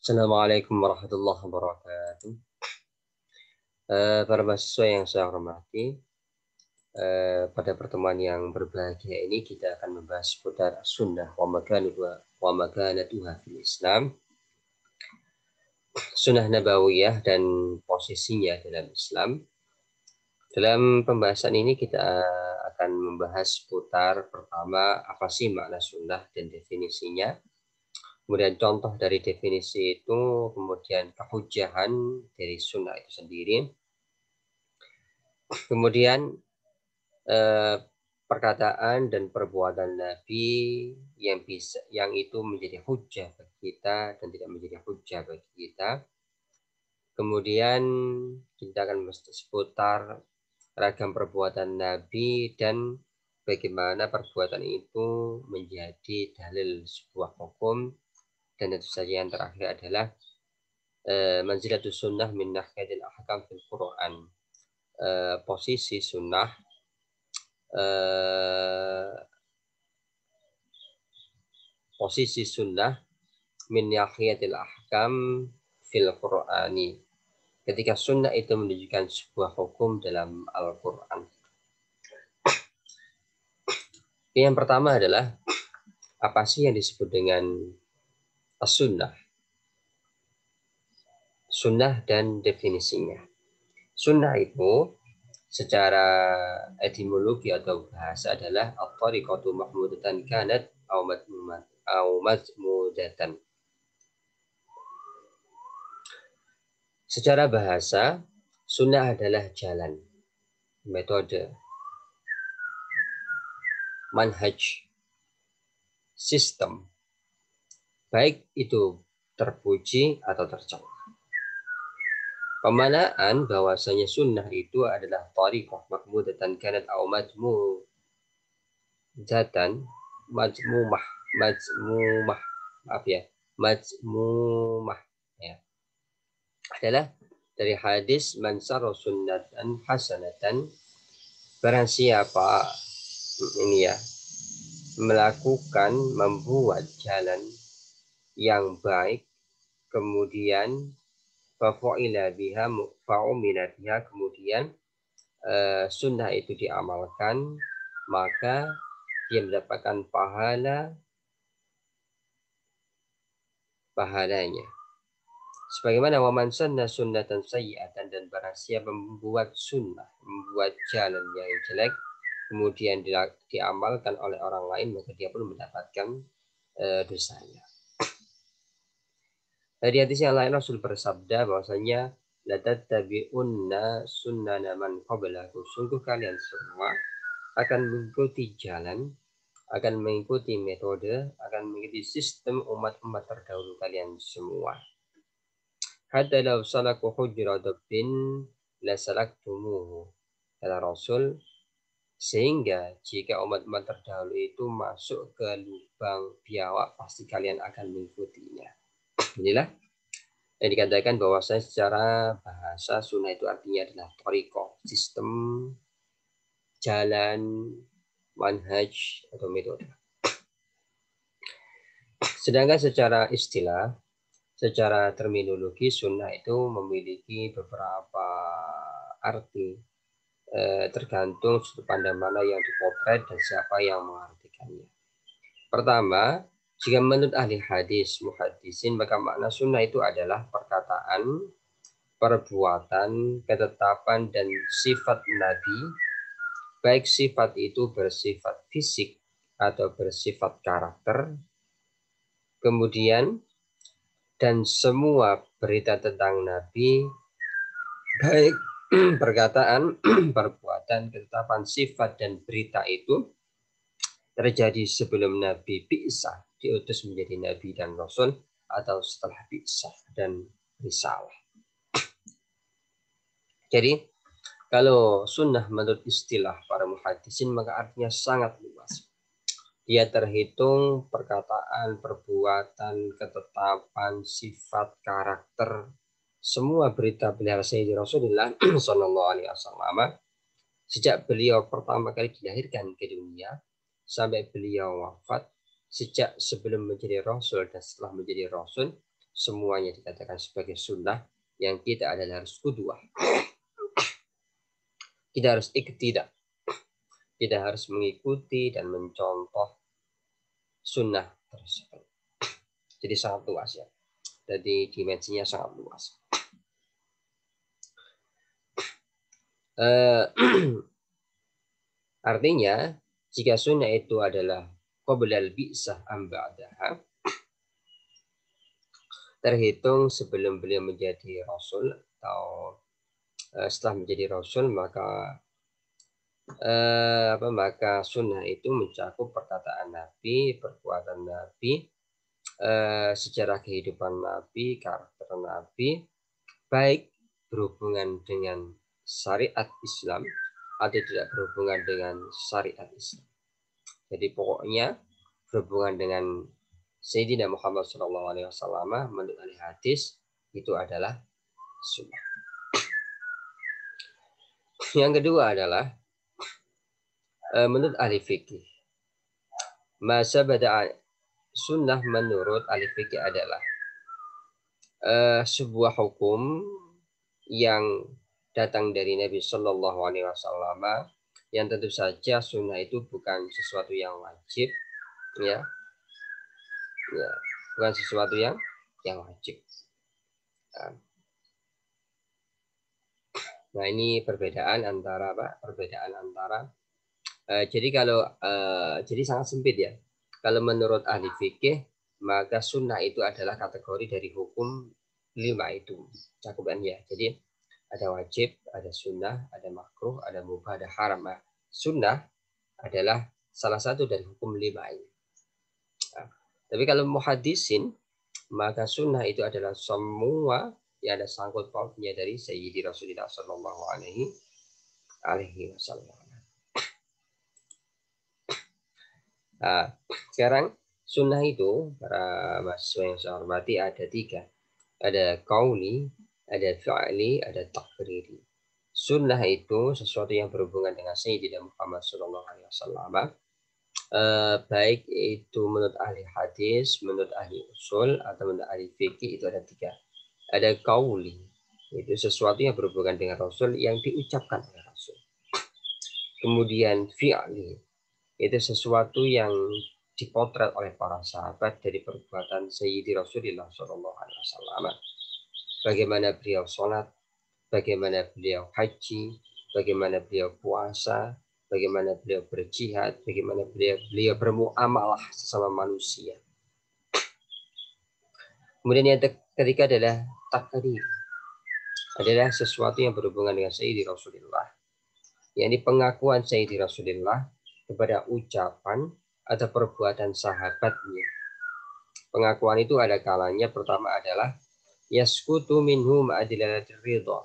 Assalamualaikum warahmatullahi wabarakatuh. Para mahasiswa yang saya hormati, pada pertemuan yang berbahagia ini kita akan membahas seputar sunnah wa makanatuha fil Islam, sunnah nabawiyah dan posisinya dalam Islam. Dalam pembahasan ini kita akan membahas seputar pertama apa sih makna sunnah dan definisinya. Kemudian contoh dari definisi itu, kemudian kehujahan dari sunnah itu sendiri. Kemudian perkataan dan perbuatan Nabi yang itu menjadi hujah bagi kita dan tidak menjadi hujah bagi kita. Kemudian kita akan seputar ragam perbuatan Nabi dan bagaimana perbuatan itu menjadi dalil sebuah hukum. Dan tentu saja yang terakhir adalah manzilatus sunnah min nahyatil ahkam fil Quran. Posisi sunnah posisi sunnah min yahiyatil ahkam fil Qur'ani. Ketika sunnah itu menunjukkan sebuah hukum dalam Al-Quran. Yang pertama adalah apa sih yang disebut dengan as-sunnah? Sunnah dan definisinya. Sunnah itu secara etimologi atau bahasa adalah at-tariqatu mahmudatan kanat au mazmudatan. Secara bahasa, sunnah adalah jalan, metode, manhaj, sistem, baik itu terpuji atau tercela. Pemanaan bahwasanya sunnah itu adalah tariqah mahmudatan kanat au majmumah ya, adalah dari hadis man sarra sunnatan hasanatan, barang siapa ini ya membuat jalan yang baik, kemudian fa'umila biha kemudian sunnah itu diamalkan, maka dia mendapatkan pahalanya. Sebagaimana waman sanna sunnatan sayyi'atan, dan barang siapa membuat sunnah, membuat jalan yang jelek, kemudian diamalkan oleh orang lain, maka dia pun mendapatkan dosanya. Dari hadis yang lain Rasul bersabda bahwasanya la tattabi'unna sunnana man qablakum, sungguh kalian semua akan mengikuti jalan, akan mengikuti metode, akan mengikuti sistem umat-umat terdahulu kalian semua. Hatta law salaku hujra dabbin la salaktumuhu, kata Rasul, sehingga jika umat-umat terdahulu itu masuk ke lubang biawak, pasti kalian akan mengikutinya. Inilah yang dikatakan bahwasanya secara bahasa sunnah itu artinya adalah thariqah, sistem, jalan, manhaj atau metode. Sedangkan secara istilah, secara terminologi, sunnah itu memiliki beberapa arti, tergantung sudut pandang mana yang dipotret dan siapa yang mengartikannya. Pertama, jika menurut ahli hadis muhaddisin, maka makna sunnah itu adalah perkataan, perbuatan, ketetapan, dan sifat Nabi, baik sifat itu bersifat fisik atau bersifat karakter, kemudian dan semua berita tentang Nabi, baik perkataan, perbuatan, ketetapan, sifat, dan berita itu terjadi sebelum Nabi bi'sah, diutus menjadi Nabi dan Rasul, atau setelah bi'sah dan risalah. Jadi kalau sunnah menurut istilah para muhaddisin, maka artinya sangat luas. Dia terhitung perkataan, perbuatan, ketetapan, sifat, karakter, semua berita beliau Sayyidina Rasulullah Sallallahu Alaihi Wasallam sejak beliau pertama kali dilahirkan ke dunia sampai beliau wafat, sejak sebelum menjadi Rasul dan setelah menjadi Rasul, semuanya dikatakan sebagai sunnah, yang kita adalah harus qudwah. Kita harus iktidak. Kita harus mengikuti dan mencontoh sunnah tersebut. Jadi sangat luas ya. Jadi dimensinya sangat luas. Artinya, jika sunnah itu adalah qoblal bi'sah am ba'daha, terhitung sebelum beliau menjadi rasul atau setelah menjadi rasul, maka maka sunnah itu mencakup perkataan Nabi, perbuatan Nabi, sejarah kehidupan Nabi, karakter Nabi, baik berhubungan dengan syariat Islam atau tidak berhubungan dengan syariat Islam. Jadi pokoknya berhubungan dengan Sayyidina Muhammad SAW menurut ahli hadis itu adalah sunnah. Yang kedua adalah menurut ahli fikih. Masa bada sunnah menurut ahli fikih adalah sebuah hukum yang datang dari Nabi Shallallahu Alaihi Wasallam, yang tentu saja sunnah itu bukan sesuatu yang wajib, ya, bukan sesuatu yang wajib. Nah ini perbedaan antara jadi kalau jadi sangat sempit ya. Kalau menurut ahli fikih, maka sunnah itu adalah kategori dari hukum 5 itu cakupannya. Jadi ada wajib, ada sunnah, ada makruh, ada mubah, ada haram. Nah, sunnah adalah salah satu dari hukum 5 ini. Nah, tapi kalau muhadisin, maka sunnah itu adalah semua yang ada sangkut pautnya dari Sayyidi Rasulullah Sallallahu Alaihi Wasallam. Nah, sekarang sunnah itu para mahasiswa yang saya hormati ada 3. Ada qauli, ada fi'li, ada taqriri. Sunnah itu sesuatu yang berhubungan dengan Sayyidina Muhammad SAW. Baik itu menurut ahli hadis, menurut ahli usul, atau menurut ahli fikih itu ada 3. Ada qauli, itu sesuatu yang berhubungan dengan Rasul yang diucapkan oleh Rasul. Kemudian fi'li, itu sesuatu yang dipotret oleh para sahabat dari perbuatan Sayyidi Rasulullah SAW. Bagaimana beliau sholat, bagaimana beliau haji, bagaimana beliau puasa, bagaimana beliau berjihad, bagaimana beliau bermuamalah sesama manusia. Kemudian yang ketiga adalah takdir, adalah sesuatu yang berhubungan dengan Sayyidi Rasulullah, yakni pengakuan Sayyidi Rasulullah kepada ucapan atau perbuatan sahabatnya. Pengakuan itu ada kalanya pertama adalah yaskutu minhum adilalatir ridha.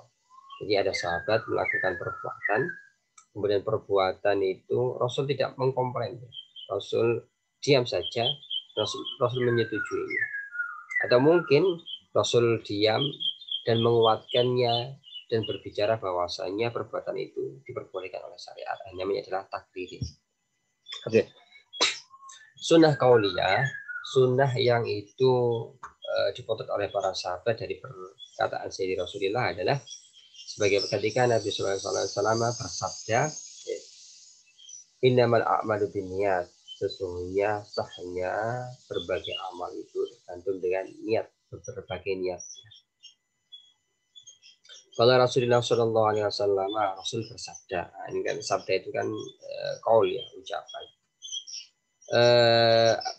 Jadi ada sahabat melakukan perbuatan, kemudian perbuatan itu Rasul tidak mengkomplain. Rasul diam saja, Rasul menyetujuinya. Atau mungkin Rasul diam dan menguatkannya dan berbicara bahwasanya perbuatan itu diperbolehkan oleh syariat. Namanya adalah takdir. Oke. Sunnah qauliyah, sunnah yang itu dipotret oleh para sahabat dari perkataan Sayyidina Rasulullah adalah sebagai ketika Nabi SAW bersabda, innamal a'malu binniyat, sesungguhnya sahnya berbagai amal itu tergantung dengan niat, berbagai niat. Kalau Rasulullah SAW, Rasul bersabda, ini kan sabda itu kan qaul ya, ucapan.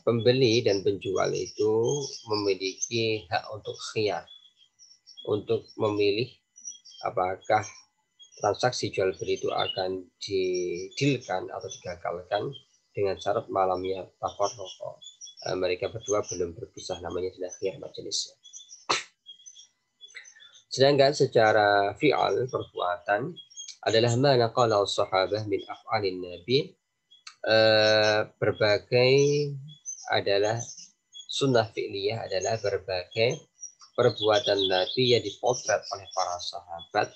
Pembeli dan penjual itu memiliki hak untuk khiyar, untuk memilih apakah transaksi jual beli itu akan didilkan atau digagalkan dengan syarat malamnya tafarruq. Mereka berdua belum berpisah, namanya adalah khiyar majelisnya. Sedangkan secara fi'al, perbuatan adalah ma naqala as-sahabah min af'alin nabi. Berbagai adalah sunnah fi'liyah adalah berbagai perbuatan Nabi yang dipotret oleh para sahabat,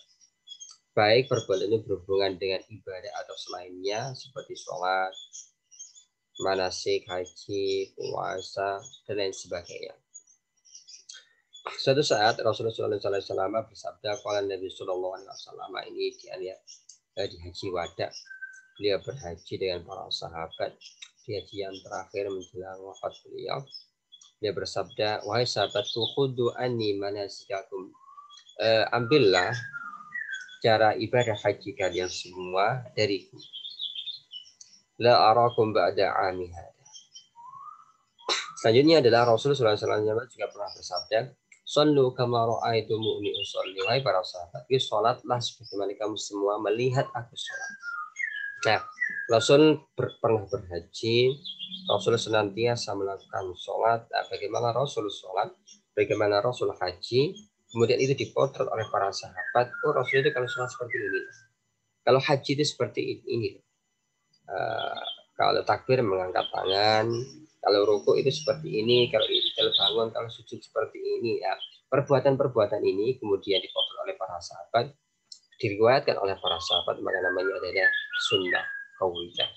baik perbuatan itu berhubungan dengan ibadah atau selainnya seperti sholat, manasik, haji, puasa, dan lain sebagainya. Suatu saat Rasulullah SAW bersabda, "Qala Nabi Sallallahu Alaihi Wasallam," ini di haji wada, beliau berhaji dengan para sahabat di haji yang terakhir menjelang wafat beliau. Dia bersabda, "Wahai sahabatku, khudhu anni manasikakum." Ambillah cara ibadah haji kalian semua dariku. La arakum ba'da 'ami hada. Selanjutnya adalah Rasulullah SAW juga pernah bersabda, "Sallu kama ra'aitumuni usolli." Wahai para sahabat, salatlah sebagaimana kamu semua melihat aku salat. Nah, Rasul pernah berhaji, Rasul senantiasa melakukan sholat. Nah, bagaimana Rasul sholat, bagaimana Rasul haji, kemudian itu dipotret oleh para sahabat. Oh, Rasul itu kalau sholat seperti ini, kalau haji itu seperti ini. Kalau takbir mengangkat tangan, kalau ruku itu seperti ini, kalau bangun, kalau sujud seperti ini. Ya, perbuatan-perbuatan ini kemudian dipotret oleh para sahabat, diriwayatkan oleh para sahabat, maka namanya adalah sunnah qauliyah.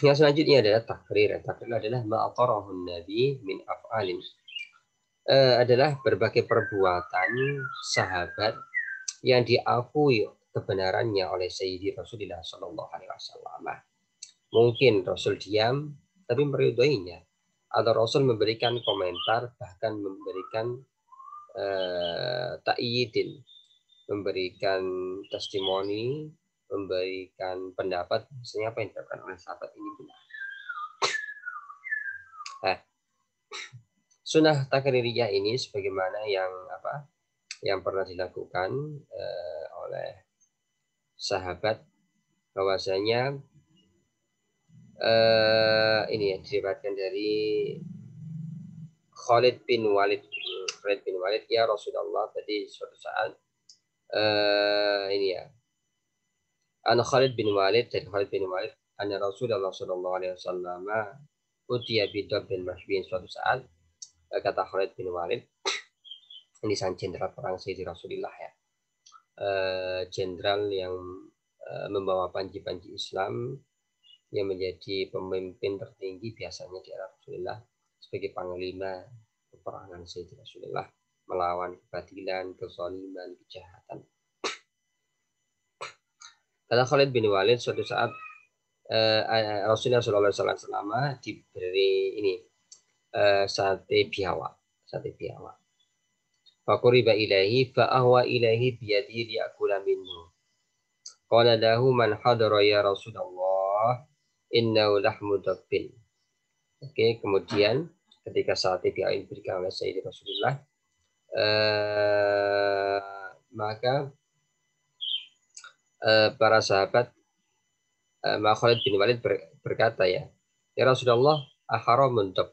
Yang selanjutnya adalah takrir. Takrir adalah ma'atarahun nabi min af'alin. Adalah berbagai perbuatan sahabat yang diakui kebenarannya oleh Sayyidi Rasulullah Sallallahu Alaihi Wasallam. Mungkin Rasul diam, tapi meridhoinya. Atau Rasul memberikan komentar, bahkan memberikan ta'yidin, memberikan testimoni, memberikan pendapat, misalnya apa yang dilakukan oleh sahabat ini benar. Nah, sunnah takririyah ini sebagaimana yang pernah dilakukan oleh sahabat, bahwasanya ini ya diriwayatkan dari Khalid bin Walid. Khalid bin Walid, ya Rasulullah, tadi suatu saat ini ya, An Khalid bin Walid, dari Khalid bin Walid, anna Rasulullah sallallahu alaihi wasallam utiya bidab bin Mashbin. Suatu saat kata Khalid bin Walid, ini sang jenderal perang Sayyidi Rasulullah ya, jenderal yang membawa panji-panji Islam, yang menjadi pemimpin tertinggi biasanya di era Rasulullah sebagai panglima peperangan Sayyidi Rasulullah melawan kebatilan, kezaliman, kejahatan. Kata Khalid bin Walid, suatu saat Rasulullah SAW diberi ini sate biawak. Faquriba ilaihi fa'ahwa ilaihi biyadihi liya'kula minhu. Qala lahu man hadara ya Rasulullah innahu lahmu dabbin. Oke, kemudian ketika sate biawak ini diberikan oleh Sayyidi Rasulullah, maka para sahabat, Khalid bin Walid berkata, ya Rasulullah, aharamun dab.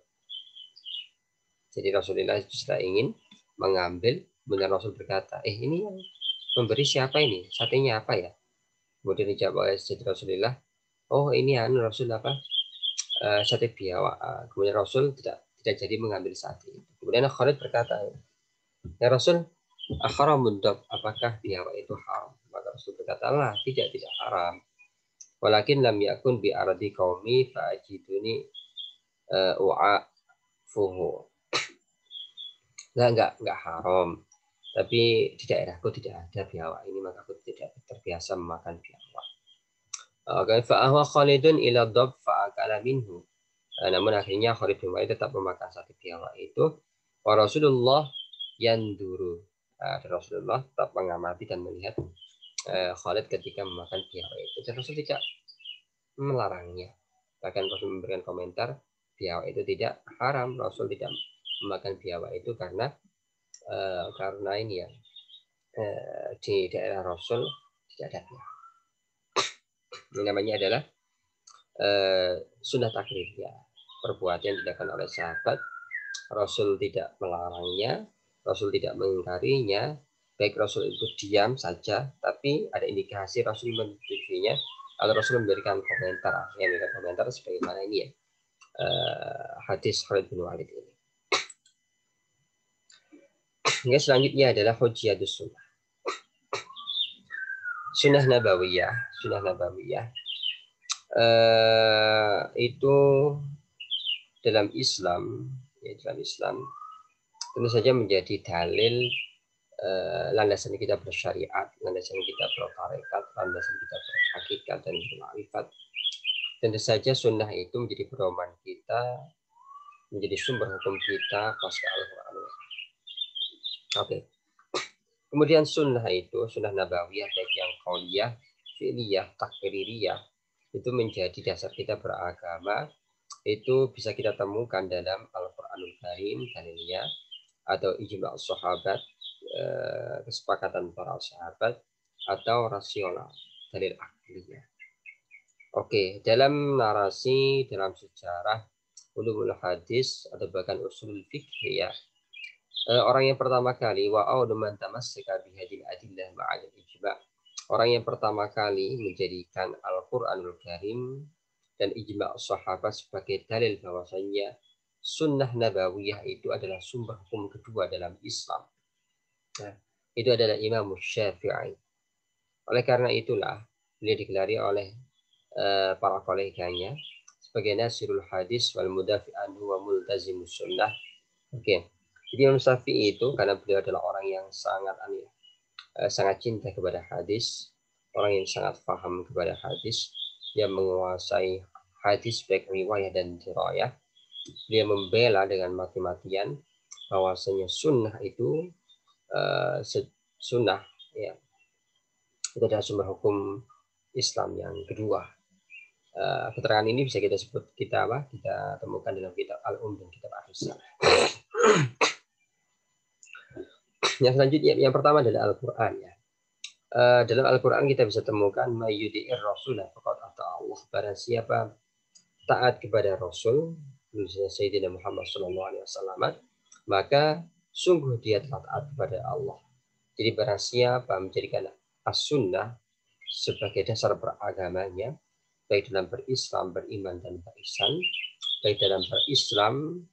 Jadi Rasulullah sudah ingin mengambil, kemudian Rasul berkata, ini yang memberi siapa ini? Satenya apa ya? Kemudian dijawab oleh Rasulullah, oh ini Rasul sate biawak. Kemudian Rasul tidak jadi mengambil sate itu. Kemudian Khalid berkata, ya Rasul, aharamun dab, apakah biawak itu haram? Maka Rasul berkata, lah, tidak haram. Walakin lam yakun bi ardi qaumi fa'ajiduni u'afuhu. Enggak haram. Tapi di daerahku tidak ada biawak ini, maka aku tidak terbiasa memakan biawak. Fa'ahwa Khalidun ila dhab fa'akala minhu. Namun akhirnya Khalid bin Walid tetap memakan sate biawak itu. Wa Rasulullah yanduru. Rasulullah tetap mengamati dan melihat Khalid ketika memakan biawak itu. Dan Rasul tidak melarangnya. Bahkan Rasul memberikan komentar, biawak itu tidak haram. Rasul tidak memakan biawak itu karena ini ya, di daerah Rasul tidak ada biawak. Ini namanya adalah sunnah takrifiyah, perbuatan yang dilakukan oleh sahabat. Rasul tidak melarangnya, Rasul tidak mengingkarinya, baik Rasul itu diam saja, tapi ada indikasi Rasul menyetujui-nya, atau Rasul memberikan komentar, sebagaimana ini ya, hadis Khalid bin Walid ini. Yang selanjutnya adalah hujjatus sunnah. Sunnah nabawiyah itu dalam Islam tentu saja menjadi dalil landasan kita bersyariat, landasan kita bertarekat, landasan kita berhakikat dan berma'rifat. Tentu saja sunnah itu menjadi pedoman kita, menjadi sumber hukum kita pasca Al-Quran. Oke. Kemudian sunnah itu, sunnah nabawiyah baik yang qauliyah, fi'liyah, takririyah, itu menjadi dasar kita beragama. Itu bisa kita temukan dalam Al-Quranul Karim, dalilnya, atau ijma' sahabat, kesepakatan para sahabat, atau rasional, dalil akliyah. Oke, dalam narasi, dalam sejarah ulumul hadis atau bahkan usul fikih ya, orang yang pertama kali wa'audu man tamassaka bihadil adillah ma'al ijma'. Orang yang pertama kali menjadikan Al-Qur'anul Karim dan ijma' sahabat sebagai dalil bahwasanya sunnah nabawiyah itu adalah sumber hukum kedua dalam Islam. Nah, itu adalah Imam Syafi'i. Oleh karena itulah beliau digelari oleh para koleganya sebagai nasirul hadis wal mudafi anhu wa multazimus sunnah. Oke. Jadi Imam Syafi'i itu karena beliau adalah orang yang sangat cinta kepada hadis, orang yang sangat paham kepada hadis, dia menguasai hadis baik riwayah dan dirayah. Dia membela dengan mati-matian bahwasanya sunnah itu sunnah ya, itu adalah sumber hukum Islam yang kedua. Keterangan ini bisa kita sebut kita temukan dalam kitab Al-Um dan kitab Ar-Risalah. Yang selanjutnya yang pertama adalah Al-Qur'an ya. Dalam Al-Qur'an kita bisa temukan mayyudi'ir rasulah faqad ata Allah. Barang siapa taat kepada Rasul Sayyidina Muhammad SAW, maka sungguh dia telah taat kepada Allah. Jadi barang siapa menjadikan as-sunnah sebagai dasar beragamanya, baik dalam berislam, beriman, dan berihsan, baik dalam berislam,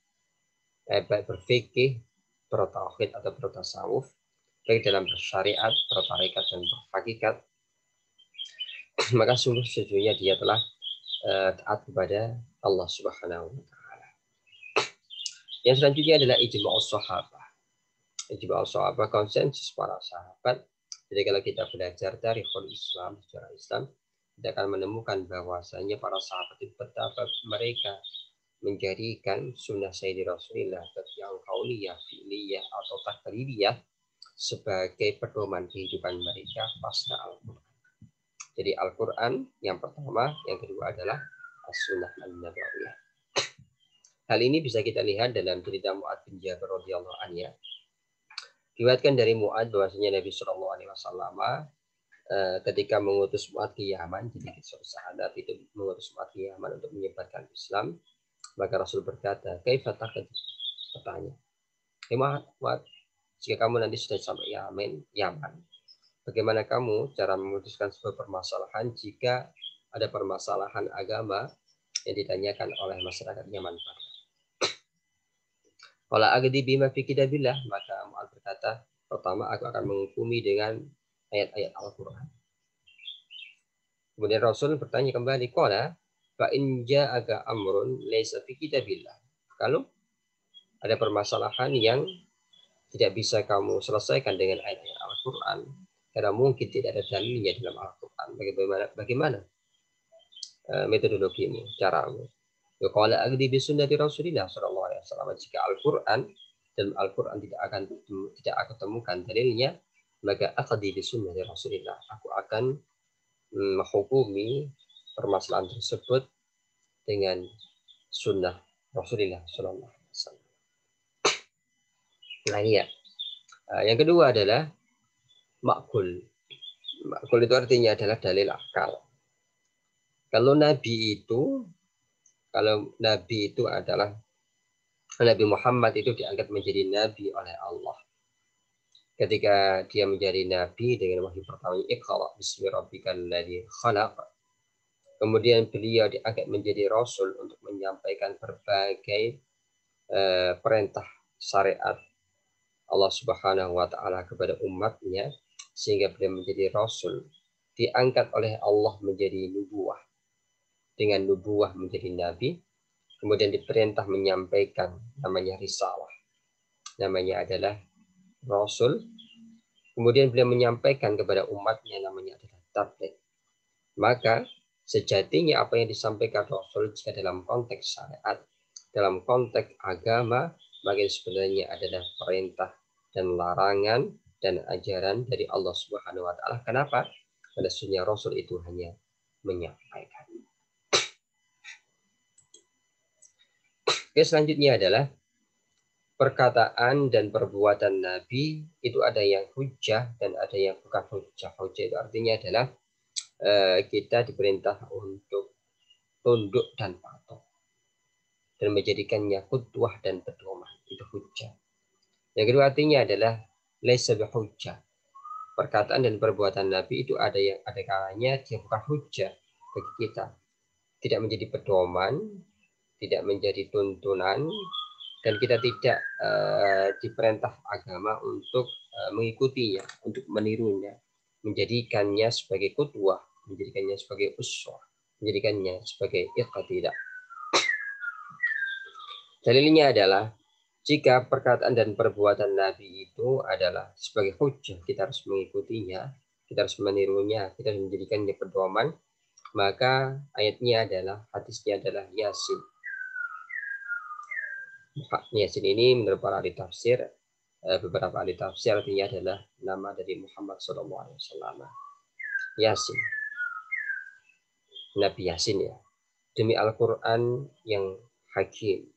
baik berfikih, bertauhid atau bertasawuf, baik dalam bersyariat, bertarekat, dan berhakikat, maka sesungguhnya dia telah taat kepada Allah Subhanahu wa Ta'ala. Yang selanjutnya adalah ijma'us sahabah. Ijma'us sahabah, konsensus para sahabat. Jadi kalau kita belajar dari Islam, sejarah Islam, kita akan menemukan bahwasanya para sahabat itu betapa mereka menjadikan sunnah Sayyidina Rasulullah yang qauliyah, fi'liyah atau takririyah sebagai pedoman kehidupan mereka pasca Al-Quran. Jadi Al-Quran yang pertama, yang kedua adalah as-sunnah an-nabawiyah. Hal ini bisa kita lihat dalam cerita Mu'ad bin Jabal radhiyallahu anhu. Diriwayatkan dari Mu'ad bahwasanya Nabi Shallallahu alaihi wasallam ketika mengutus Mu'ad ke Yaman, jadi sahabat itu mengutus Mu'ad ke Yaman untuk menyebarkan Islam, maka Rasul berkata, "Kaifa taqdi?" Bertanya, Mu'ad, jika kamu nanti sudah sampai Yaman, bagaimana kamu cara memutuskan sebuah permasalahan jika ada permasalahan agama yang ditanyakan oleh masyarakat Yaman? Kalau agdi bima fi kitabillah, maka Mu'ad berkata, pertama aku akan menghukumi dengan ayat-ayat Al-Quran. Kemudian Rasul bertanya kembali, qala fa in ja'aka amrun laysa fi kitabillah. Kalau ada permasalahan yang tidak bisa kamu selesaikan dengan ayat-ayat Al-Quran, karena mungkin tidak ada dalilnya dalam Al-Quran, bagaimana metodologimu, caramu? Qala agdi bi sunnati Rasulillah sallallahu alaihi wasallam. Jika Al-Quran dan Al-Quran tidak aku temukan dalilnya, maka aqdi bi sunnati Rasulillah. Aku akan menghukumi permasalahan tersebut dengan sunnah Rasulullah sallallahu alaihi wasallam. Nah, ini ya. Yang kedua adalah makul. Makul itu artinya adalah dalil akal. Kalau Nabi itu adalah Nabi Muhammad itu diangkat menjadi Nabi oleh Allah. Ketika dia menjadi Nabi dengan wahyu pertama, Iqra bismi rabbikal ladzi khalaq. Kemudian beliau diangkat menjadi Rasul untuk menyampaikan berbagai perintah syariat Allah Subhanahu wa Ta'ala kepada umatnya, sehingga beliau menjadi Rasul, diangkat oleh Allah menjadi nubuwah, dengan nubuwah menjadi Nabi, kemudian diperintah menyampaikan namanya risalah. namanya adalah Rasul. Kemudian beliau menyampaikan kepada umatnya namanya adalah tabligh. Maka sejatinya apa yang disampaikan Rasul jika dalam konteks syariat, dalam konteks agama, maka sebenarnya adalah perintah dan larangan dan ajaran dari Allah Subhanahu wa taala. Kenapa? Karena sunnah Rasul itu hanya menyampaikan. Oke, selanjutnya adalah perkataan dan perbuatan Nabi itu ada yang hujjah dan ada yang bukan hujjah. Hujjah itu artinya adalah kita diperintah untuk tunduk dan patuh dan menjadikannya qudwah dan pedoman. Itu hujjah. Yang kedua artinya adalah laisa bihujjah. Perkataan dan perbuatan Nabi itu ada yang ada kalanya dia bukan hujjah bagi kita. Tidak menjadi pedoman, tidak menjadi tuntunan, dan kita tidak diperintah agama untuk mengikutinya, untuk menirunya, menjadikannya sebagai qudwah, menjadikannya sebagai uswah, menjadikannya sebagai iqtidah. Dalilnya adalah jika perkataan dan perbuatan Nabi itu adalah sebagai hujjah, kita harus mengikutinya, kita harus menirunya, kita harus menjadikannya pedoman, maka ayatnya adalah, hadisnya adalah Yasin. Yasin ini menurut para ahli tafsir, beberapa ahli tafsir artinya adalah nama dari Muhammad SAW. Yasin, Nabi Yasin ya. Demi Al-Quran yang hakim,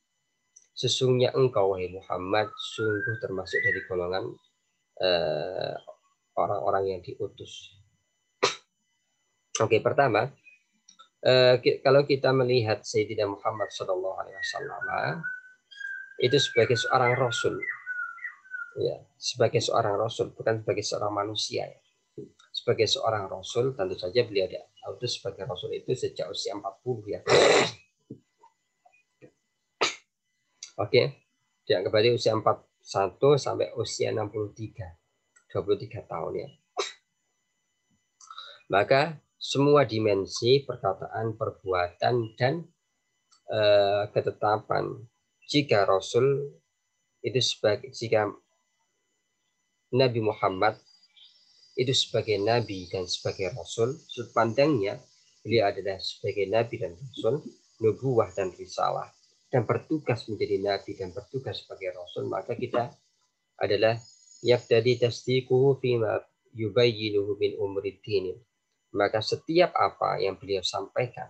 sesungguhnya engkau wahai Muhammad sungguh termasuk dari golongan orang-orang yang diutus. Oke, pertama, kalau kita melihat Sayyidina Muhammad SAW itu sebagai seorang Rasul, ya, sebagai seorang Rasul, bukan sebagai seorang manusia. Ya. Sebagai seorang Rasul, tentu saja beliau diutus sebagai Rasul itu sejak usia 40 ya. Oke, dianggap berarti usia 41 sampai usia 63, 23 tahun ya. Maka semua dimensi perkataan, perbuatan, dan ketetapan jika Rasul itu sebagai, jika Nabi Muhammad itu sebagai Nabi dan sebagai Rasul, sudut pandangnya beliau adalah sebagai Nabi dan Rasul, nubuwah dan risalah, dan bertugas menjadi Nabi dan bertugas sebagai Rasul, maka kita adalah yaqtadi tasdiquhu fima yubayyinuhu min umri dini. Maka setiap apa yang beliau sampaikan,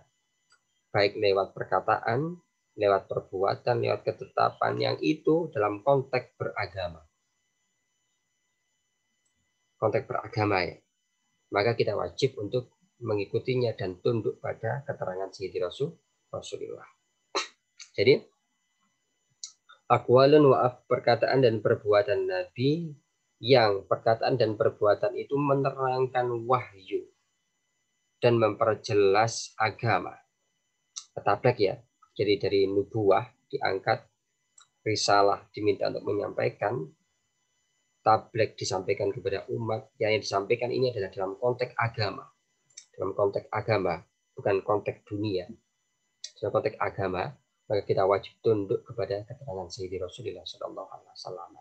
baik lewat perkataan, lewat perbuatan, lewat ketetapan, yang itu dalam konteks beragama. Konteks beragama ya. Maka kita wajib untuk mengikutinya dan tunduk pada keterangan Sayyidina Rasulullah. Jadi, aqwalun wa perkataan dan perbuatan Nabi, yang perkataan dan perbuatan itu menerangkan wahyu dan memperjelas agama. Tabligh ya. Jadi dari nubuwah diangkat, risalah diminta untuk menyampaikan, tabligh disampaikan kepada umat. Yang disampaikan ini adalah dalam konteks agama. Dalam konteks agama, bukan konteks dunia. Dalam konteks agama, maka kita wajib tunduk kepada keterangan Sayyidina Rasulullah SAW.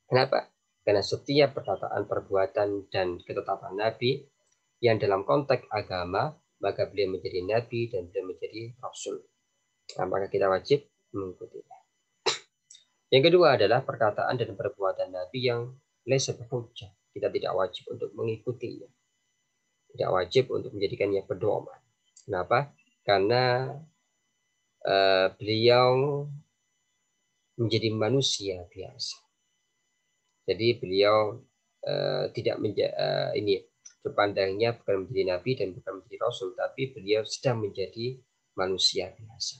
Kenapa? Karena setiap perkataan, perbuatan, dan ketetapan Nabi yang dalam konteks agama, maka beliau menjadi Nabi dan beliau menjadi Rasul. Nah, maka kita wajib mengikutinya. Yang kedua adalah perkataan dan perbuatan Nabi yang laisa bihujjah. Kita tidak wajib untuk mengikutinya. Tidak wajib untuk menjadikannya pedoman. Kenapa? Karena beliau menjadi manusia biasa. Jadi beliau tidak ini berpandangnya bukan menjadi nabi dan bukan menjadi rasul, tapi beliau sedang menjadi manusia biasa.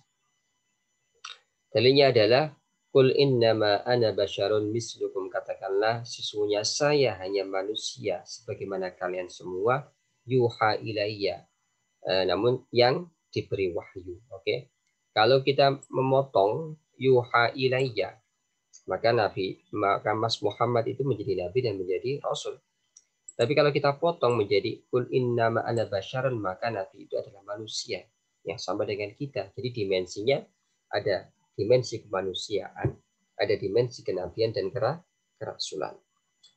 Dalilnya adalah qul innama ana basyarun mislukum, katakanlah sesungguhnya saya hanya manusia sebagaimana kalian semua, yuha ilayya, namun yang diberi wahyu. Oke. Kalau kita memotong yuha ilayya, maka Mas Muhammad itu menjadi nabi dan menjadi rasul. Tapi kalau kita potong menjadi qul innama ana basyarun, maka nabi itu adalah manusia yang sama dengan kita. Jadi dimensinya ada dimensi kemanusiaan, ada dimensi kenabian dan kerasulan.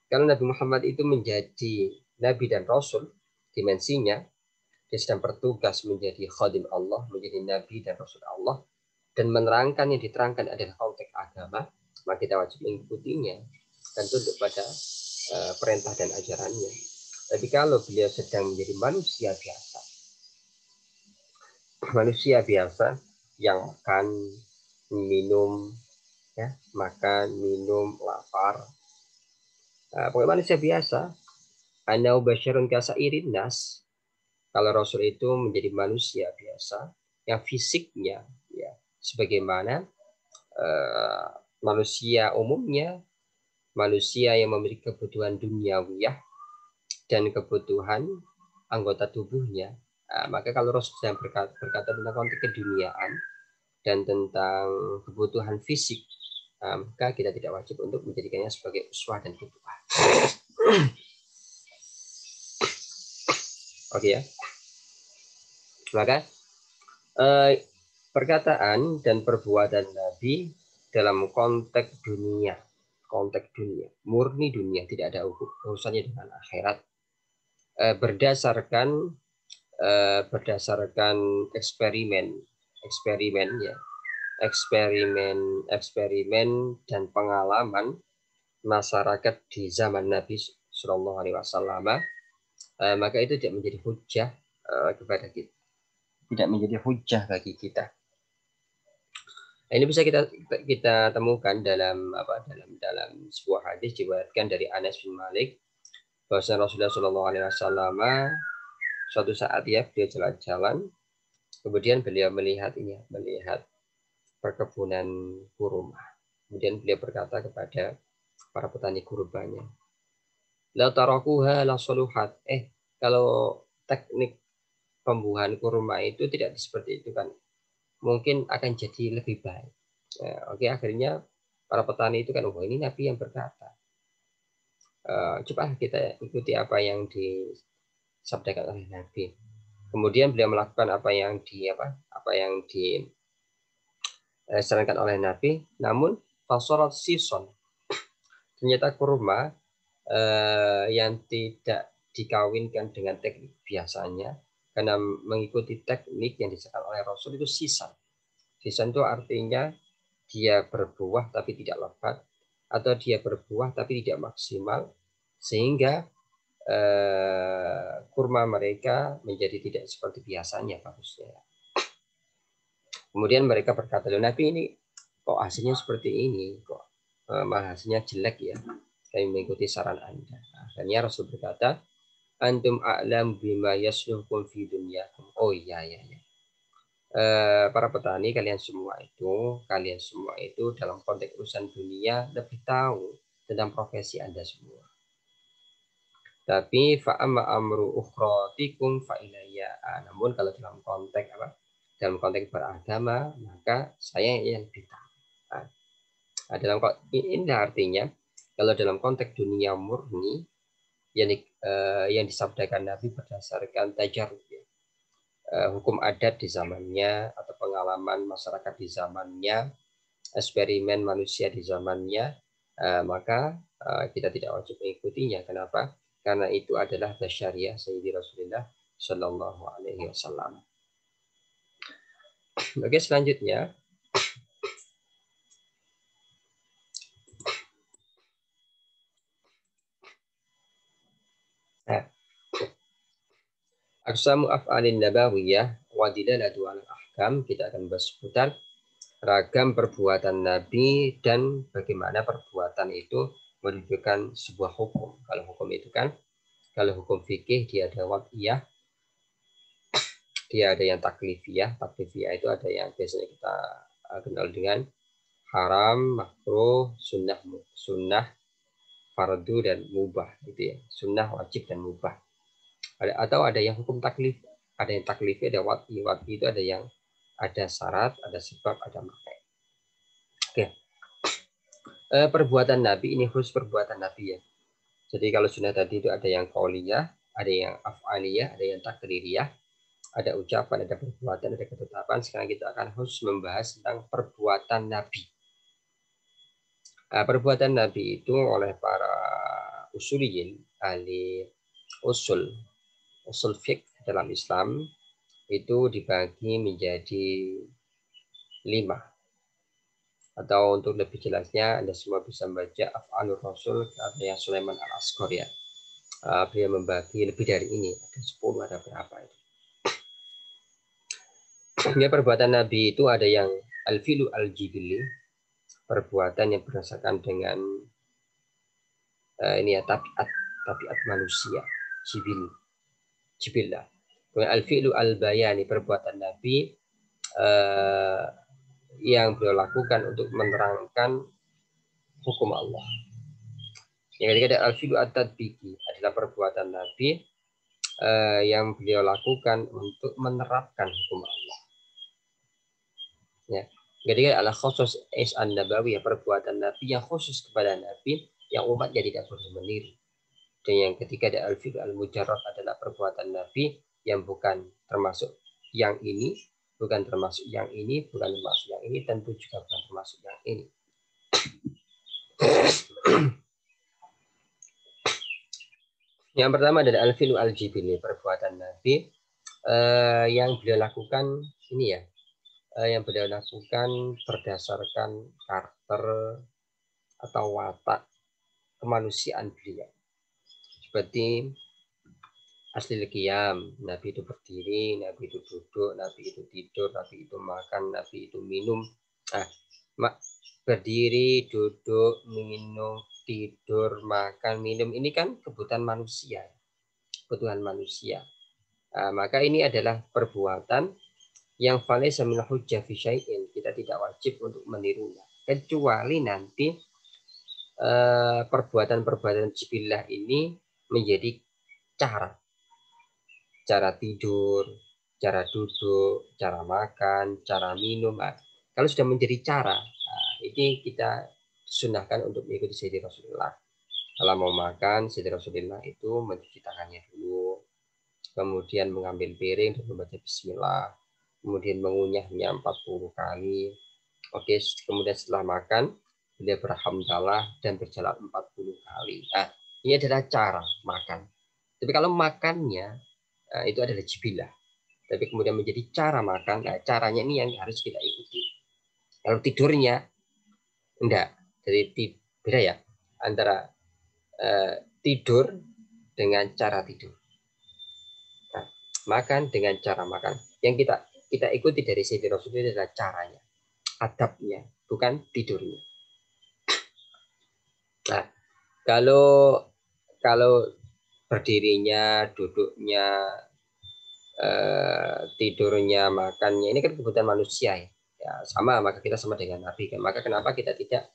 Kalau Nabi Muhammad itu menjadi Nabi dan Rasul, dimensinya, dia sedang bertugas menjadi khadim Allah, menjadi Nabi dan Rasul Allah, dan menerangkan yang diterangkan adalah konteks agama, maka kita wajib mengikutinya dan tunduk pada perintah dan ajarannya. Tapi kalau beliau sedang menjadi manusia biasa yang makan, minum, ya, makan, minum, lapar, pokoknya manusia biasa, ana basyarun kasairin nas. Kalau Rasul itu menjadi manusia biasa yang fisiknya ya sebagaimana manusia umumnya, manusia yang memiliki kebutuhan duniawiyah dan kebutuhan anggota tubuhnya. Maka kalau Rasul sedang berkata tentang konteks keduniaan dan tentang kebutuhan fisik, maka kita tidak wajib untuk menjadikannya sebagai uswah dan qudwah. Oke ya. Maka perkataan dan perbuatan Nabi dalam konteks dunia, murni dunia, tidak ada urusannya dengan akhirat, berdasarkan eksperimen dan pengalaman masyarakat di zaman Nabi Shallallahu Alaihi Wasallam, maka itu tidak menjadi hujah kepada kita, tidak menjadi hujah bagi kita. Nah, ini bisa kita temukan dalam sebuah hadis diriwayatkan dari Anas bin Malik bahwa Rasulullah Shallallahu Alaihi Wasallam suatu saat ya beliau jalan-jalan, kemudian beliau melihat perkebunan kurma. Kemudian beliau berkata kepada para petani kurmanya, la tarakuha la saluhat. Kalau teknik pembuahan kurma itu tidak seperti itu kan, mungkin akan jadi lebih baik. Akhirnya para petani itu kan, ini Nabi yang berkata, coba kita ikuti apa yang disabdakan oleh Nabi. Kemudian beliau melakukan apa yang disarankan oleh Nabi, namun fasorat sison, ternyata kurma yang tidak dikawinkan dengan teknik biasanya, karena mengikuti teknik yang disarankan oleh Rasul itu sisan. Sisan itu artinya dia berbuah tapi tidak lebat, atau dia berbuah tapi tidak maksimal, sehingga kurma mereka menjadi tidak seperti biasanya bagusnya. Kemudian mereka berkata, Nabi, ini kok hasilnya seperti ini, kok malah hasilnya jelek ya, kami mengikuti saran Anda. Akhirnya Rasul berkata, antum a'lam bima yasluhukum fi dunyakum. Oh iya. Para petani, kalian semua itu dalam konteks urusan dunia lebih tahu tentang profesi Anda semua. Tapi fa'amma amru ukhratikum fa ilayya. Namun kalau dalam konteks beragama, maka saya yang lebih tahu. Ini artinya kalau dalam konteks dunia murni yang disabdakan Nabi berdasarkan tajarrub, hukum adat di zamannya atau pengalaman masyarakat di zamannya, eksperimen manusia di zamannya, maka kita tidak wajib mengikutinya. Kenapa? Karena itu adalah syariah Sayyidi Rasulullah Shallallahu Alaihi Wasallam. Oke, selanjutnya aqsamu af'alin nabawiyah wa dilalatu 'alal ahkam. Kita akan bahas seputar ragam perbuatan Nabi dan bagaimana perbuatan itu menunjukkan sebuah hukum. Kalau hukum itu kan, kalau hukum fikih dia ada wad'iyah, dia ada yang taklifiyah. Taklifiyah itu ada yang biasanya kita kenal dengan haram, makruh, sunnah, fardu dan mubah, gitu ya. Sunnah, wajib dan mubah. Atau ada yang hukum taklif, ada yang taklif, ada wad'i. Wad'i itu ada yang ada syarat, ada sebab, ada makna. Oke. Perbuatan Nabi ini khusus perbuatan Nabi ya. Jadi kalau sunnah tadi itu ada yang qauliyah, ada yang af'aliyah, ada yang takririyah, ada ucapan, ada perbuatan, ada ketetapan. Sekarang kita akan khusus membahas tentang perbuatan Nabi. Perbuatan Nabi itu oleh para usuliyin, ahli usul fiqh dalam Islam itu dibagi menjadi 5. Atau untuk lebih jelasnya Anda semua bisa membaca Af'alur Rasul karya Sulaiman Al-Asghar ya. Beliau membagi lebih dari ini, ada 10, ada berapa itu. Ya, perbuatan Nabi itu ada yang al-filu al-jibili, perbuatan yang berdasarkan dengan ini ya, tabiat manusia, jibillah. Kemudian al-fi'lu al-bayani, perbuatan Nabi yang beliau lakukan untuk menerangkan hukum Allah. Yang ketiga ada al-fi'lu at-tadbiqi, adalah perbuatan Nabi yang beliau lakukan untuk menerapkan hukum Allah. Ya. Ketiga adalah khusus an-nabawi, perbuatan Nabi yang khusus kepada Nabi yang umatnya tidak boleh meniru. Dan yang ketiga ada al-fi'lu al-mujarrad, adalah perbuatan Nabi yang bukan termasuk yang ini, bukan termasuk yang ini, bukan termasuk yang ini, tentu juga bukan termasuk yang ini. Yang pertama adalah al-fi'lu al-jibili, perbuatan Nabi yang beliau lakukan ini ya, yang beliau lakukan berdasarkan karakter atau watak kemanusiaan beliau. Seperti asli qiyam, Nabi itu berdiri, Nabi itu duduk, Nabi itu tidur, Nabi itu makan, Nabi itu minum. Berdiri, duduk, minum, tidur, makan, minum, ini kan kebutuhan manusia. Kebutuhan manusia. Maka ini adalah perbuatan yang falaysa min hujjah fi syai'in, kita tidak wajib untuk menirunya. Kecuali nanti perbuatan-perbuatan jibillah ini menjadi cara tidur, cara duduk, cara makan, cara minum. Kalau sudah menjadi cara, ini kita sunahkan untuk mengikuti Sayyidina Rasulullah. Kalau mau makan, Sayyidina Rasulullah itu mencuci tangannya dulu, kemudian mengambil piring dan membaca bismillah, kemudian mengunyahnya 40 kali. Oke, kemudian setelah makan, beliau berhamdalah dan berjalan 40 kali. Ini adalah cara makan. Tapi kalau makannya itu adalah jibilah. Tapi kemudian menjadi cara makan, caranya ini yang harus kita ikuti. Kalau tidurnya, enggak. Jadi beda ya antara tidur dengan cara tidur. Nah, makan dengan cara makan. Yang kita ikuti dari Sayyidina Rasulullah adalah caranya, adabnya, bukan tidurnya. Nah, kalau berdirinya, duduknya, tidurnya, makannya, ini kan kebutuhan manusia ya. Ya sama, maka kita sama dengan Nabi kan. Maka kenapa kita tidak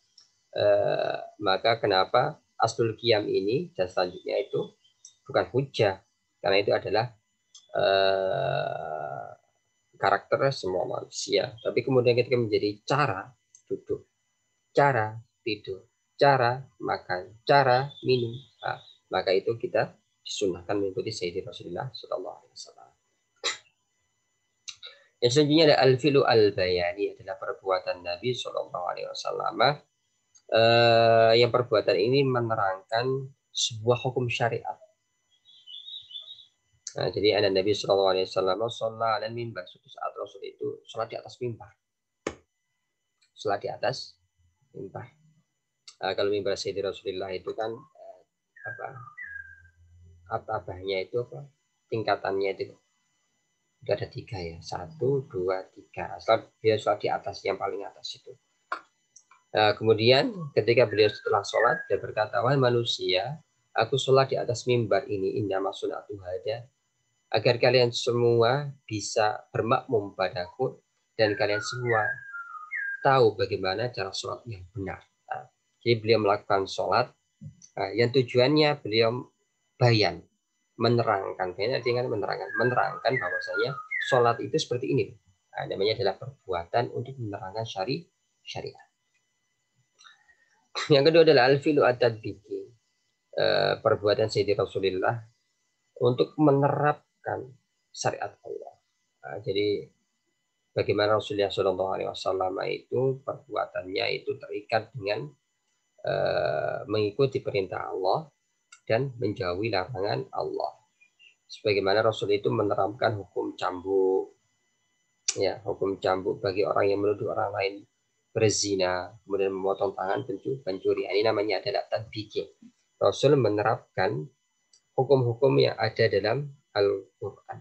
maka kenapa aslul qiyam ini dan selanjutnya itu bukan hujah, karena itu adalah karakter semua manusia. Tapi kemudian ketika menjadi cara duduk, cara tidur, cara makan, cara minum, maka itu kita disunahkan mengikuti Sayyidina Rasulullah Sallallahu Alaihi Wasallam. Yang selanjutnya ada al-filu al-bayani, adalah perbuatan Nabi Sallallahu Alaihi Wasallam yang perbuatan ini menerangkan sebuah hukum syariat. Nah, jadi ada Nabi Sallallahu Alaihi Wasallam sholat dan mimbar. Suatu saat Rasul itu sholat di atas mimbar. Sholat di atas mimbar. Kalau mimbar Sayyidina Rasulullah itu kan abahnya itu tingkatannya itu ada 3 ya, 1, 2, 3. Dia sholat di atas, yang paling atas itu. Kemudian ketika beliau setelah sholat, dia berkata, wahai manusia, aku sholat di atas mimbar ini, innama sunatu hada, agar kalian semua bisa bermakmum padaku dan kalian semua tahu bagaimana cara sholat yang benar. Jadi beliau melakukan sholat yang tujuannya beliau bayan, menerangkan, dengan menerangkan bahwasanya sholat itu seperti ini. Namanya adalah perbuatan untuk menerangkan syariat. Yang kedua adalah al-filu at-tadbiqi, perbuatan Sayyidina Rasulullah untuk menerapkan syariat Allah. Jadi bagaimana Rasulullah SAW itu perbuatannya itu terikat dengan mengikuti perintah Allah dan menjauhi larangan Allah. Sebagaimana Rasul itu menerapkan hukum cambuk, ya, hukum cambuk bagi orang yang menuduh orang lain berzina, kemudian memotong tangan pencuri. Ini namanya adalah tadbiqin. Rasul menerapkan hukum-hukum yang ada dalam Al-Quran.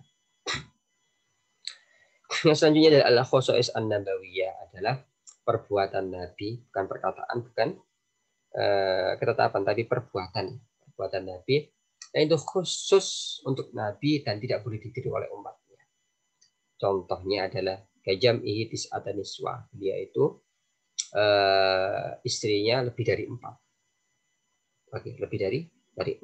Yang selanjutnya adalah al-khosais an-nabawiyah, adalah perbuatan Nabi, bukan perkataan, bukan ketetapan, tapi perbuatan Nabi. Dan itu khusus untuk Nabi dan tidak boleh ditiru oleh umatnya. Contohnya adalah kajam'ihi tis'atan niswa. Dia itu istrinya lebih dari 4. Oke, lebih dari 4.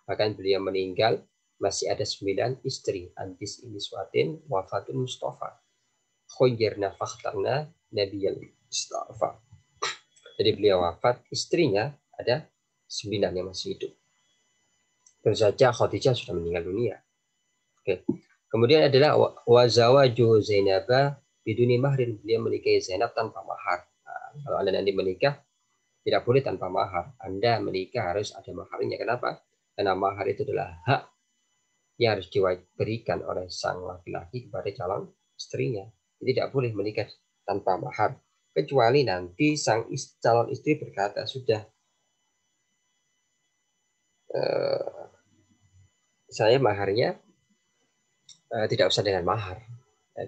Bahkan beliau meninggal masih ada 9 istri. Antis niswatin wafatun Mustafa. Khayyirna fakhtarna nabiyal Mustafa. Jadi beliau wafat, istrinya ada 9 yang masih hidup. Tentu saja Khadijah sudah meninggal dunia. Oke. Kemudian adalah wazawaju Zainaba biduni mahrin. Dia menikahi Zainab tanpa mahar. Nah, kalau Anda nanti menikah, tidak boleh tanpa mahar. Anda menikah harus ada maharnya. Kenapa? Karena mahar itu adalah hak yang harus diberikan oleh sang laki-laki kepada calon istrinya. Jadi tidak boleh menikah tanpa mahar. Kecuali nanti sang calon istri berkata, sudah, saya maharnya tidak usah dengan mahar.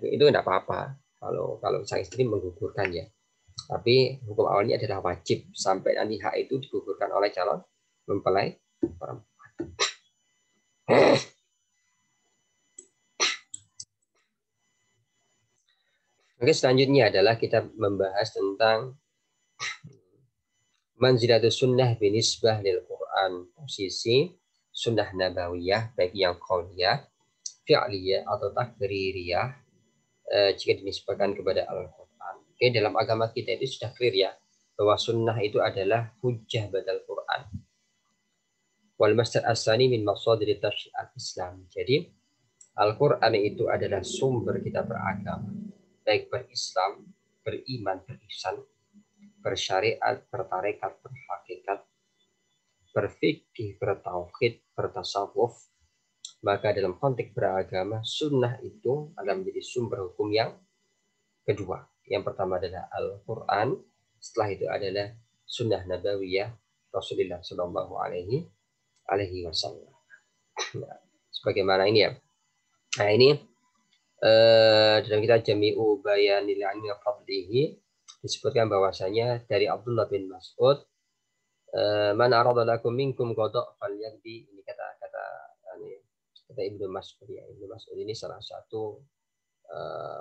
Itu tidak apa-apa kalau sang istri menggugurkannya. Tapi hukum awalnya adalah wajib sampai nanti hak itu digugurkan oleh calon mempelai perempuan. Oke, selanjutnya adalah kita membahas tentang manzilatus sunnah binisbah lil Quran, posisi sunnah nabawiyah baik yang qauliyah, fi'liyah atau takririyah jika dinisbahkan kepada Al-Quran. Oke, dalam agama kita itu sudah clear ya bahwa sunnah itu adalah hujjah badal Quran. Wal masdar asani min masadir tasyri'at Islam. Jadi Al-Quran itu adalah sumber kita beragama, baik berislam, beriman, berihsan, bersyariat, bertarekat, berhakikat, berfikih, bertauhid, bertasawuf. Maka dalam konteks beragama, sunnah itu adalah menjadi sumber hukum yang kedua. Yang pertama adalah Al-Quran, setelah itu adalah sunnah nabawiyah Rasulullah Shallallahu Alaihi Wasallam. Nah, sebagaimana ini ya. Nah ini dalam kitab Jami'u Bayanil Ilmi wa Fadlihi disebutkan bahwasanya dari Abdullah bin Mas'ud, man arada lakum minkum qada' falyaqdi. Ini kata Ibnu Mas'ud ya. Ibnu Mas'ud ini salah satu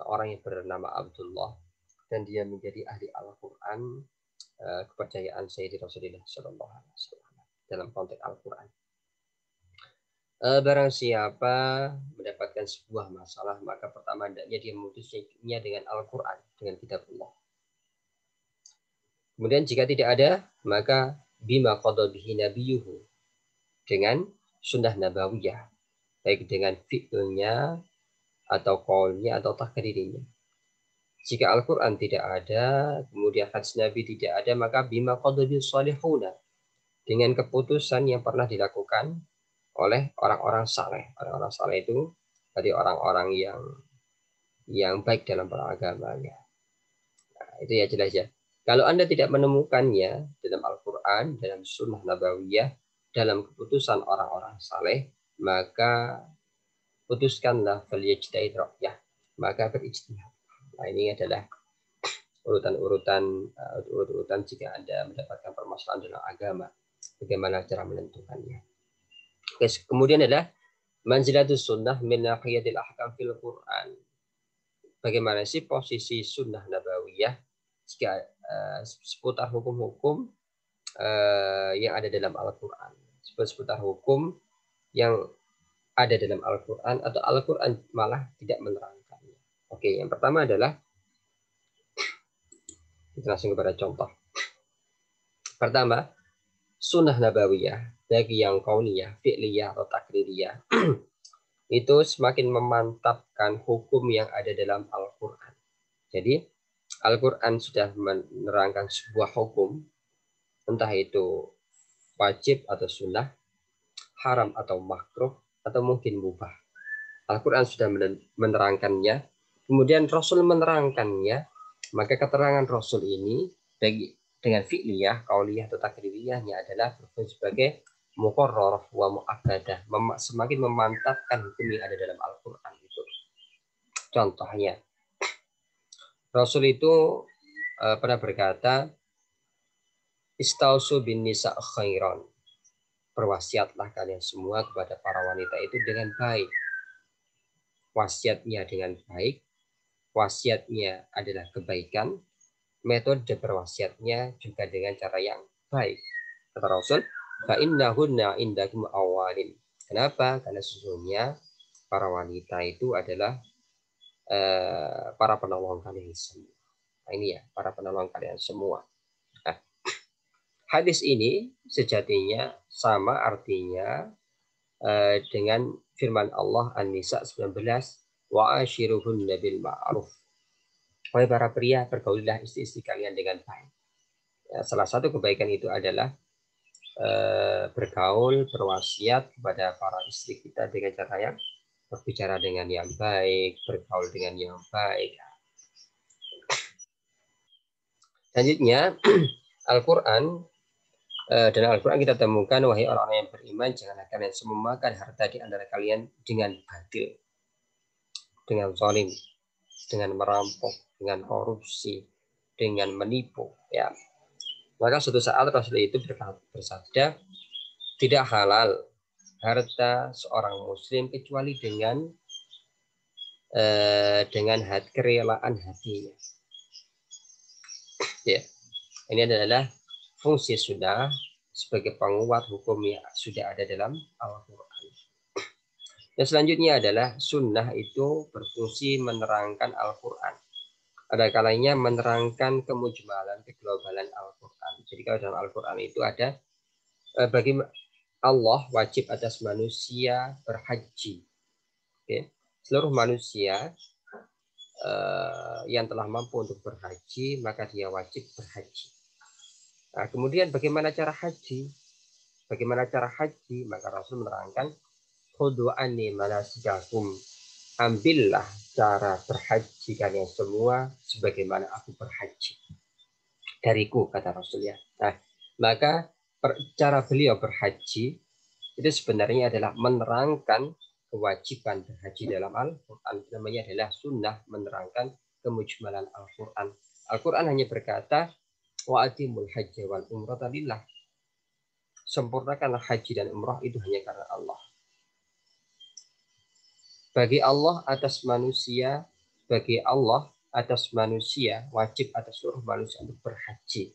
orang yang bernama Abdullah dan dia menjadi ahli Al-Quran, kepercayaan Sayyidina Rasulullah Sallallahu Alaihi Wasallam dalam konteks Al-Quran. Barang siapa mendapatkan sebuah masalah, maka pertama hendaknya dia memutuskannya dengan Al-Quran, dengan kitab Allah. Kemudian jika tidak ada, maka bima qada bihi nabiyuhu, dengan sunnah nabawiyah, baik dengan fi'ilnya atau qaulnya atau takririnya. Jika Al-Quran tidak ada, kemudian hadis Nabi tidak ada, maka bima qada bihi shalihuna, dengan keputusan yang pernah dilakukan oleh orang-orang saleh. Orang-orang saleh itu dari orang-orang yang baik dalam beragamanya. Nah, itu ya jelas ya. Kalau Anda tidak menemukannya dalam Al-Quran, dalam sunnah nabawiyah, dalam keputusan orang-orang saleh, maka putuskanlah faliyajtahid ra'yah, maka berijtihad. Nah, ini adalah urutan jika Anda mendapatkan permasalahan dalam agama, bagaimana cara menentukannya. Kemudian adalah manzilatus sunnah min nahiyatil ahkam fil Quran. Bagaimana sih posisi sunnah nabawiyah jika seputar hukum-hukum yang ada dalam Al-Quran, seputar hukum yang ada dalam Al-Quran atau Al-Quran malah tidak menerangkannya. Oke, yang pertama adalah kita langsung kepada contoh. Pertama, sunnah nabawiyah bagi yang kauniyah, fi'liyah atau takririyah itu semakin memantapkan hukum yang ada dalam Al-Quran. Jadi Al-Quran sudah menerangkan sebuah hukum, entah itu wajib atau sunnah, haram atau makruh, atau mungkin mubah. Al-Quran sudah menerangkannya, kemudian Rasul menerangkannya, maka keterangan Rasul ini bagi dengan fi'liyah, qauliyah atau takririyahnya adalah berfungsi sebagai muqarrarah wa mu'akkadah, semakin memantapkan hukum yang ada dalam Al-Quran itu. Contohnya, Rasul itu pernah berkata, Istausu bin nisa khairan. Berwasiatlah kalian semua kepada para wanita itu dengan baik. Wasiatnya dengan baik, wasiatnya adalah kebaikan, metode berwasiatnya juga dengan cara yang baik. Kata Rasul, fa innahunna indakum awalin. Kenapa? Karena sesungguhnya para wanita itu adalah para penolong kalian semua. Nah, ini ya, para penolong kalian semua. Nah, hadis ini sejatinya sama artinya dengan firman Allah An-Nisa 19, wa ashiruhunna bil ma'ruf. Wahai para pria, pergaulilah istri-istri kalian dengan baik. Ya, salah satu kebaikan itu adalah bergaul, berwasiat kepada para istri kita dengan cara yang berbicara dengan yang baik, bergaul dengan yang baik. Selanjutnya, Al-Quran, dan Al-Quran kita temukan, wahai orang-orang yang beriman, janganlah kalian semua memakan harta di antara kalian dengan batil, dengan zalim, dengan merampok, dengan korupsi, dengan menipu. Ya, maka suatu saat Rasul itu bersabda, tidak halal harta seorang Muslim kecuali dengan kerelaan hatinya. Ya, ini adalah fungsi sunnah sebagai penguat hukum yang sudah ada dalam Al-Quran. Yang selanjutnya adalah sunnah itu berfungsi menerangkan Al-Quran. Ada kalanya menerangkan kemujmalan, keglobalan Al-Quran. Jadi kalau dalam Al-Quran itu ada bagi Allah wajib atas manusia berhaji. Okay. Seluruh manusia yang telah mampu untuk berhaji, maka dia wajib berhaji. Nah, kemudian bagaimana cara haji? Bagaimana cara haji? Maka Rasul menerangkan, khudhu anni manasikakum. Ambillah cara berhaji kalian semua sebagaimana aku berhaji. Dariku, kata Rasul ya. Nah, maka cara beliau berhaji itu sebenarnya adalah menerangkan kewajiban berhaji dalam Al-Quran. Namanya adalah sunnah menerangkan kemujmalan Al-Quran. Al-Quran hanya berkata, wa atimul hajja wal umrata lillah. Sempurnakanlah haji dan umrah itu hanya karena Allah. Bagi Allah atas manusia, wajib atas seluruh manusia untuk berhaji.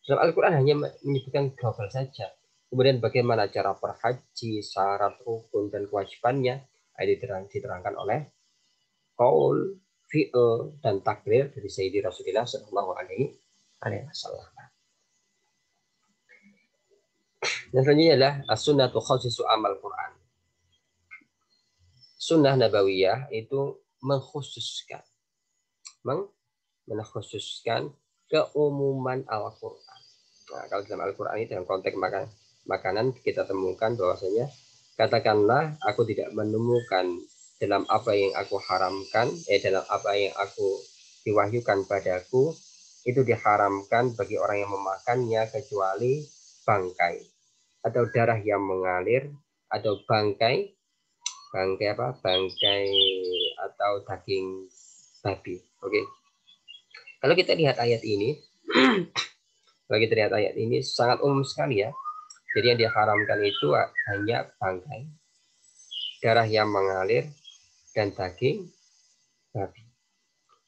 Dalam Al-Quran hanya menyebutkan global saja. Kemudian bagaimana cara berhaji, syarat, rukun, dan kewajibannya diterangkan oleh qaul, fi'l, dan takrir dari Sayyidi Rasulullah Sallallahu Alaihi Wasallam. Dan selanjutnya adalah as-sunnatu khasisu amal Quran. Sunnah Nabawiyah itu mengkhususkan keumuman Al-Quran. Nah, kalau dalam Al-Quran ini dalam konteks makanan kita temukan bahwasanya katakanlah aku tidak menemukan dalam apa yang aku haramkan, dalam apa yang aku diwahyukan padaku itu diharamkan bagi orang yang memakannya kecuali bangkai atau darah yang mengalir atau bangkai atau daging babi. Oke. Kalau kita lihat ayat ini sangat umum sekali ya. Jadi yang diharamkan itu hanya bangkai, darah yang mengalir, dan daging babi.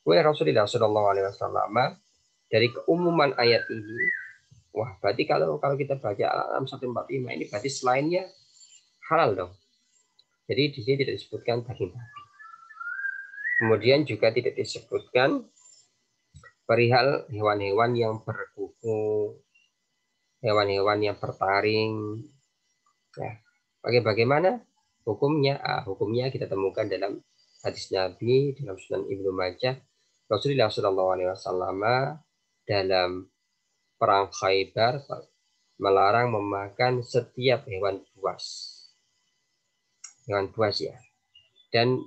Rasulullah SAW dari keumuman ayat ini, wah berarti kalau kita baca Al-An'am 145 ini berarti selainnya halal dong. Jadi di sini tidak disebutkan daging babi. Kemudian juga tidak disebutkan perihal hewan-hewan yang berkuku, hewan-hewan yang bertaring. Ya, bagaimana hukumnya? Hukumnya kita temukan dalam hadis Nabi dalam Sunan Ibnu Majah. Rasulullah SAW dalam perang Khaybar melarang memakan setiap hewan buas. Hewan buas ya. Dan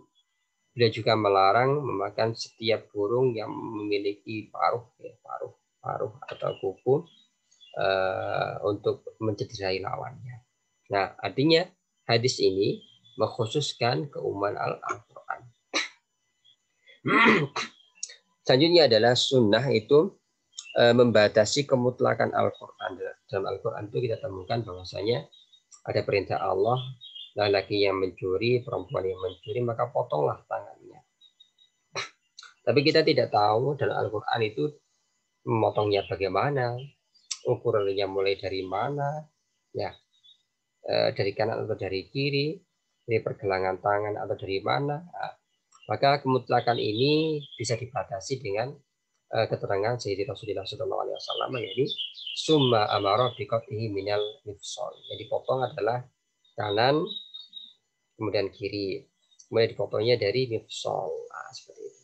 beliau juga melarang memakan setiap burung yang memiliki paruh, ya, paruh atau kuku untuk mencederai lawannya. Nah, artinya hadis ini mengkhususkan keumuman Al-Quran. Selanjutnya adalah sunnah itu membatasi kemutlakan Al-Quran. Dalam Al-Quran itu kita temukan bahwasanya ada perintah Allah, laki-laki yang mencuri, perempuan yang mencuri, maka potonglah tangannya. Tapi kita tidak tahu dalam Al-Quran itu memotongnya bagaimana, ukurannya mulai dari mana, ya, dari kanan atau dari kiri, dari pergelangan tangan atau dari mana. Nah, maka kemutlakan ini bisa dibatasi dengan keterangan Sayyidi Rasulullah SAW, yaitu summa amara biqatihi minal mifsal. Jadi potong adalah kanan, kemudian kiri, kemudian dipotongnya dari mifsal. Nah, seperti itu.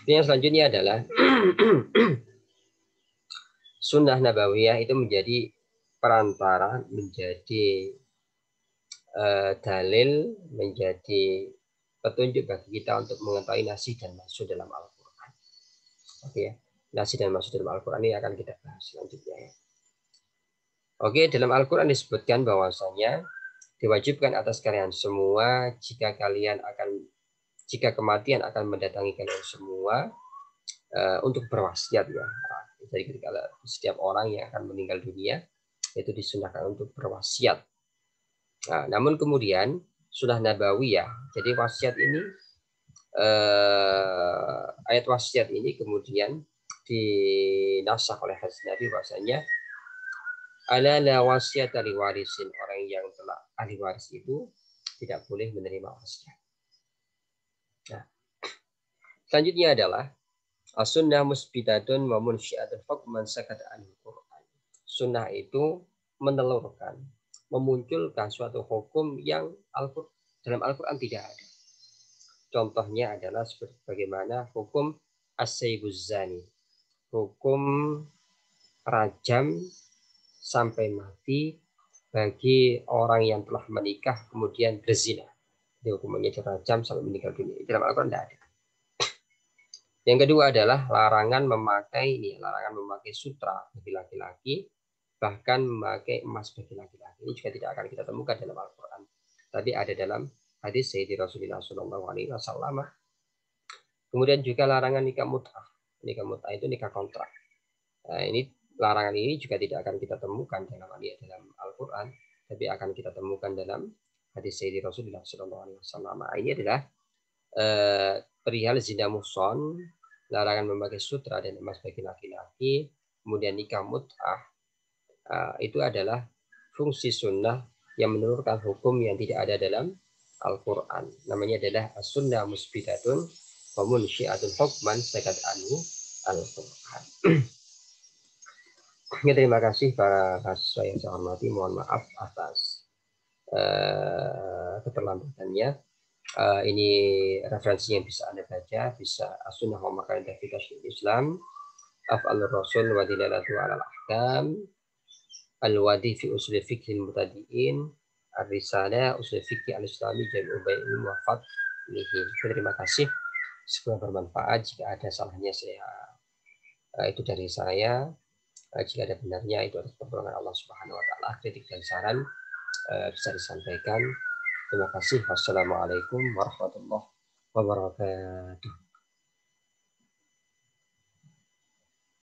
Yang selanjutnya adalah sunnah nabawiyah itu menjadi perantara, menjadi dalil, menjadi petunjuk bagi kita untuk mengetahui nasih dan maksud dalam Al-Quran. Oke ya, nasih dan maksud dalam Al-Quran ini akan kita bahas selanjutnya ya. Oke, dalam Al-Quran disebutkan bahwasanya diwajibkan atas kalian semua jika kematian akan mendatangi kalian semua untuk berwasiat ya. Jadi ketika setiap orang yang akan meninggal dunia itu disunahkan untuk berwasiat. Nah, namun kemudian sunnah nabawiyah. Jadi wasiat ini ayat wasiat ini kemudian dinasakh oleh hadis Nabi bahwasanya ala la wasiyata li warisin, orang yang telah ahli waris itu tidak boleh menerima wasiat. Nah, selanjutnya adalah as-sunnah musbitatun wa munsyi'atun hukman sakata anil Qur'an. Sunnah itu menelurkan, memunculkan suatu hukum yang dalam Al-Quran tidak ada. Contohnya adalah seperti bagaimana hukum as-saybuz zani, hukum rajam sampai mati bagi orang yang telah menikah kemudian berzina. Jadi hukumannya dirajam sampai meninggal dunia. Dalam Al-Quran tidak ada. Yang kedua adalah larangan memakai sutra bagi laki-laki, bahkan memakai emas bagi laki-laki. Ini juga tidak akan kita temukan dalam Al-Quran. Tadi ada dalam hadis Sayyidi Rasulullah SAW. Kemudian juga larangan nikah mut'ah. Nikah mut'ah itu nikah kontrak. Nah, ini larangan ini juga tidak akan kita temukan dalam Al-Quran, tapi akan kita temukan dalam hadis Sayyidi Rasulullah SAW. Ini adalah perihal zina muhson, larangan memakai sutra dan emas bagi laki-laki, kemudian nikah mut'ah, itu adalah fungsi sunnah yang menurunkan hukum yang tidak ada dalam Al-Quran. Namanya adalah as-sunnah musbidatun wa munsyi'atun hukman sakat anhu Al-Quran. Ya, terima kasih para mahasiswa yang saya hormati. Mohon maaf atas keterlambatannya. Ini referensi yang bisa Anda baca, bisa as-sunnah wa makanan fi tashri'il Islam, af'alur rasul wa dilalatu 'alal ahkam, al-wadi fi usul fiqhil mutadiin, ar-risalah usul fiqh al-islami jam'u bainil wafat lihi. Terima kasih, semoga bermanfaat. Jika ada salahnya itu dari saya, jika ada benarnya itu atas pertolongan Allah Subhanahu wa taala. Kritik dan saran bisa disampaikan. Terima kasih. Wassalamualaikum warahmatullahi wabarakatuh.